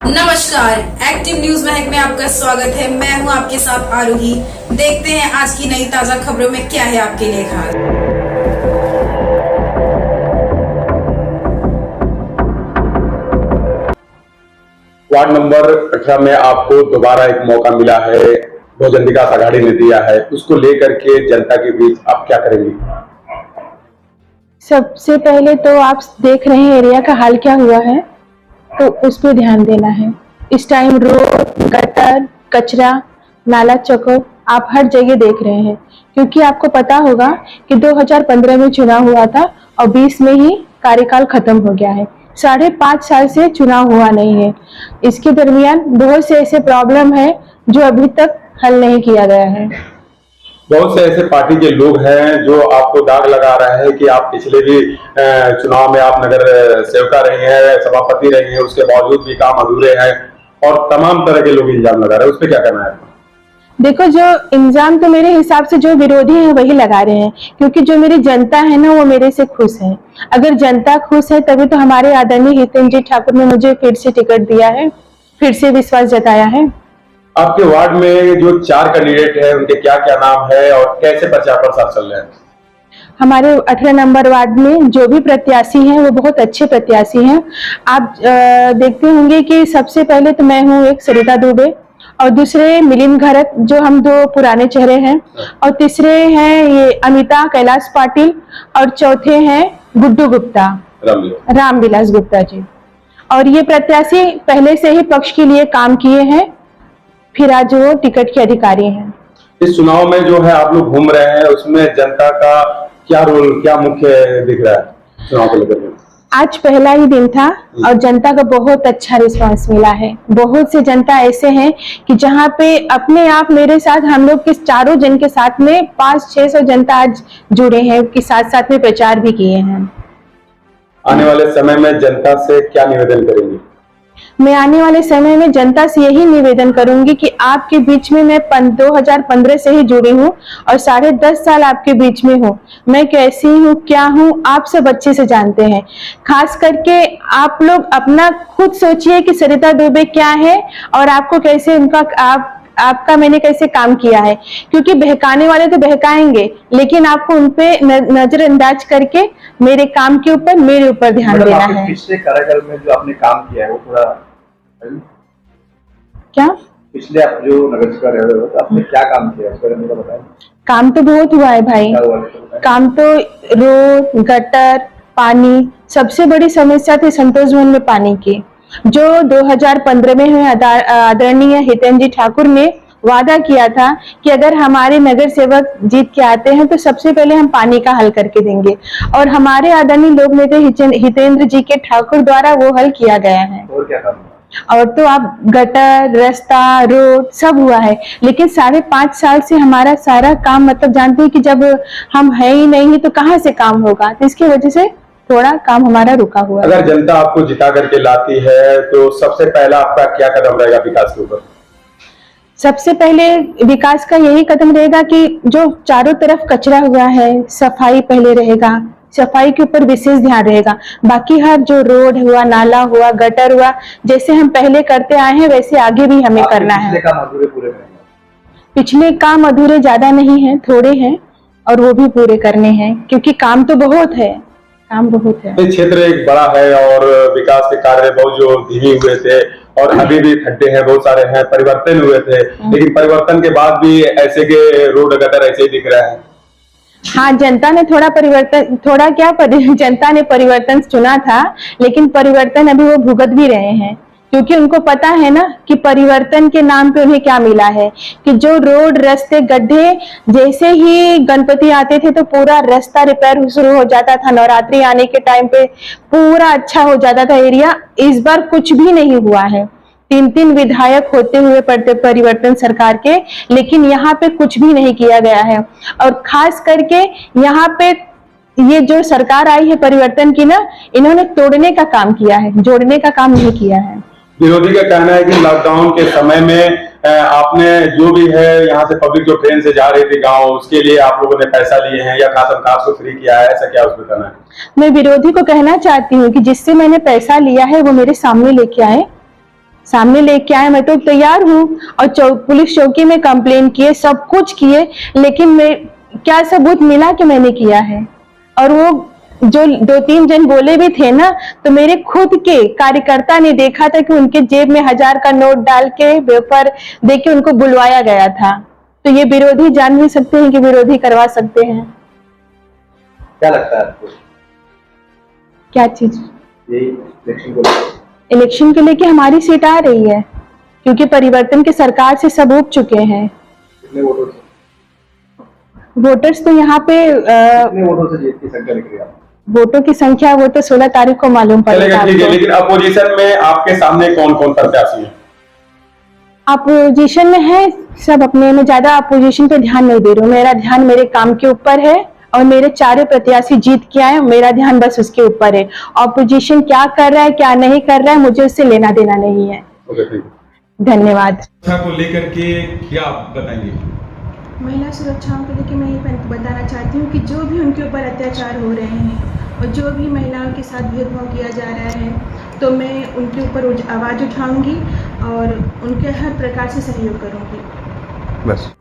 नमस्कार, active news महक में आपका स्वागत है। मैं हूं आपके साथ आरोही। देखते हैं आज की नई ताजा खबरों में क्या है आपके लिए खास। वार्ड नंबर 18 में आपको दोबारा एक मौका मिला है, बहुजन विकास आघाड़ी ने दिया है, उसको लेकर के जनता के बीच आप क्या करेंगी? सबसे पहले तो आप देख रहे हैं एरिया का हाल क्या हुआ है, तो उस पर ध्यान देना है। इस टाइम रोड, गटर, कचरा, नाला चौकोर आप हर जगह देख रहे हैं, क्योंकि आपको पता होगा कि 2015 में चुनाव हुआ था और 20 में ही कार्यकाल खत्म हो गया है। 5.5 साल से चुनाव हुआ नहीं है। इसके दरमियान बहुत से ऐसे प्रॉब्लम है जो अभी तक हल नहीं किया गया है। बहुत से ऐसे पार्टी के लोग हैं जो आपको दाग लगा रहे हैं कि आप पिछले भी चुनाव में आप नगर सेवका रही हैं, सभापति रही हैं, उसके बावजूद भी काम अधूरे हैं और तमाम तरह के लोग इल्जाम लगा रहे हैं। उस पर क्या करना है? देखो, जो इल्जाम तो मेरे हिसाब से जो विरोधी हैं वही लगा रहे हैं, क्योंकि जो मेरी जनता है ना वो मेरे से खुश है। अगर जनता खुश है तभी तो हमारे आदरणीय हितेंद्र जी ठाकुर ने मुझे फिर से टिकट दिया है, फिर से विश्वास जताया है। आपके वार्ड में जो 4 कैंडिडेट हैं उनके क्या क्या नाम है और कैसे प्रचार प्रसार चल रहे हैं? हमारे 18 नंबर वार्ड में जो भी प्रत्याशी हैं वो बहुत अच्छे प्रत्याशी हैं। आप देखते होंगे कि सबसे पहले तो मैं हूँ एक सरिता दुबे, और दूसरे मिलिंद घरत, जो हम 2 पुराने चेहरे हैं, और तीसरे हैं ये अमिता कैलाश पाटिल, और चौथे हैं गुड्डू गुप्ता, रामविलास गुप्ता जी। और ये प्रत्याशी पहले से ही पक्ष के लिए काम किए हैं, फिर आज वो टिकट के अधिकारी हैं। इस चुनाव में जो है आप लोग घूम रहे हैं, उसमें जनता का क्या रोल, क्या मुख्य दिख रहा है चुनाव को लेकर? आज पहला ही दिन था और जनता का बहुत अच्छा रिस्पांस मिला है। बहुत से जनता ऐसे हैं कि जहाँ पे अपने आप मेरे साथ हम लोग के चारों जन के साथ में 500-600 जनता आज जुड़े हैं, कि साथ साथ में प्रचार भी किए हैं। आने वाले समय में जनता से क्या निवेदन करेंगे? मैं आने वाले समय में जनता से यही निवेदन करूंगी कि आपके बीच में मैं 2015 से ही जुड़ी हूँ और 10.5 साल आपके बीच में हूँ। मैं कैसी हूँ, क्या हूँ, आप सब अच्छे से जानते हैं। खास करके आप लोग अपना खुद सोचिए कि सरिता दुबे क्या है और आपको कैसे उनका आपका मैंने कैसे काम किया है, क्योंकि बहकाने वाले तो बहकाएंगे, लेकिन आपको उनपे नजरअंदाज करके मेरे काम के ऊपर, मेरे ऊपर ध्यान देना है। पिछले कार्यकाल में जो आपने काम किया है वो थोड़ा क्या पिछले आप जो नगर सेवक रहे हो तो आपने क्या काम किया है उसके बारे में बताएं। काम तो बहुत हुआ है भाई। काम तो रोड, गटर, पानी, सबसे बड़ी समस्या थी संतोष भवन में पानी की, जो 2015 में आदरणीय हितेंद्र जी ठाकुर ने वादा किया था कि अगर हमारे नगर सेवक जीत के आते हैं तो सबसे पहले हम पानी का हल करके देंगे, और हमारे आदरणीय लोक नेता हितेंद्र जी के ठाकुर द्वारा वो हल किया गया है। और क्या काम? और तो आप गटर, रास्ता, रोड सब हुआ है, लेकिन 5.5 साल से हमारा सारा काम, मतलब जानते हैं कि जब हम है ही नहीं तो कहाँ से काम होगा, तो इसकी वजह से थोड़ा काम हमारा रुका हुआ है। अगर जनता आपको जिता करके लाती है तो सबसे पहला आपका क्या कदम रहेगा विकास के ऊपर? सबसे पहले विकास का यही कदम रहेगा कि जो चारों तरफ कचरा हुआ है, सफाई पहले रहेगा, सफाई के ऊपर विशेष ध्यान रहेगा। बाकी हर जो रोड हुआ, नाला हुआ, गटर हुआ, जैसे हम पहले करते आए हैं वैसे आगे भी हमें करना है। पिछले काम अधूरे ज्यादा नहीं है, थोड़े हैं, और वो भी पूरे करने हैं, क्योंकि काम तो बहुत है, काम बहुत है। क्षेत्र एक बड़ा है और विकास के कार्य बहुत जो धीमे हुए थे और अभी भी खड्डे हैं, बहुत सारे हैं, परिवर्तन हुए थे, लेकिन परिवर्तन के बाद भी ऐसे के रोड गटर ऐसे ही दिख रहे हैं। हाँ, जनता ने थोड़ा परिवर्तन, जनता ने परिवर्तन चुना था, लेकिन परिवर्तन अभी वो भुगत भी रहे हैं, क्योंकि उनको पता है ना कि परिवर्तन के नाम पे उन्हें क्या मिला है, कि जो रोड, रास्ते, गड्ढे, जैसे ही गणपति आते थे तो पूरा रास्ता रिपेयर शुरू हो जाता था, नवरात्रि आने के टाइम पे पूरा अच्छा हो जाता था एरिया। इस बार कुछ भी नहीं हुआ है, 3 विधायक होते हुए परिवर्तन सरकार के, लेकिन यहाँ पे कुछ भी नहीं किया गया है। और खास करके यहाँ पे ये जो सरकार आई है परिवर्तन की ना, इन्होंने तोड़ने का काम किया है, जोड़ने का काम नहीं किया है। विरोधी का कहना है कि लॉकडाउन के समय में आपने जो भी है यहाँ से पब्लिक जो ट्रेन से जा रही थी गांव, उसके लिए आप लोगों ने पैसा लिए हैं या खास खास को फ्री किया है, ऐसा क्या उसमें करना है? मैं विरोधी को कहना चाहती हूँ कि जिससे मैंने पैसा लिया है वो मेरे सामने लेके आए, सामने लेके आए, मैं तो तैयार हूँ। और पुलिस चौकी में कंप्लेन किए, सब कुछ किए, लेकिन मैं क्या सबूत मिला कि मैंने किया है? और वो जो 2-3 जन बोले भी थे ना, तो मेरे खुद के कार्यकर्ता ने देखा था कि उनके जेब में 1000 का नोट डाल के पेपर दे के उनको बुलवाया गया था। तो ये विरोधी जान भी सकते हैं कि विरोधी करवा सकते हैं। क्या लगता है आपको क्या चीज? ये इलेक्शन को लेकर? इलेक्शन के लेके हमारी सीट आ रही है, क्योंकि परिवर्तन की सरकार से सब उब चुके हैं। कितने वोटों से वोटर्स तो यहाँ पे कितने वोटों से जीत की संख्या निकली आप? वोटों की संख्या वो तो 16 तारीख को मालूम पड़ेगा चलेगा, ठीक है। आपको। लेकिन अपोजिशन में आपके सामने कौन कौन प्रत्याशी है? अपोजिशन में है सब अपने में, ज्यादा अपोजिशन पे ध्यान नहीं दे रही हूँ। मेरा ध्यान मेरे काम के ऊपर है और मेरे 4 प्रत्याशी जीत के आए, मेरा ध्यान बस उसके ऊपर है। अपोजिशन क्या कर रहा है क्या नहीं कर रहा है मुझे उससे लेना देना नहीं है। ओके, ठीक है। धन्यवाद। सुरक्षा को लेकर के क्या बताएंगे? महिला सुरक्षाओं को लेकर मैं ये बताना चाहती हूँ कि जो भी उनके ऊपर अत्याचार हो रहे हैं और जो भी महिलाओं के साथ भेदभाव किया जा रहा है, तो मैं उनके ऊपर आवाज़ उठाऊंगी और उनके हर प्रकार से सहयोग करूंगी। बस।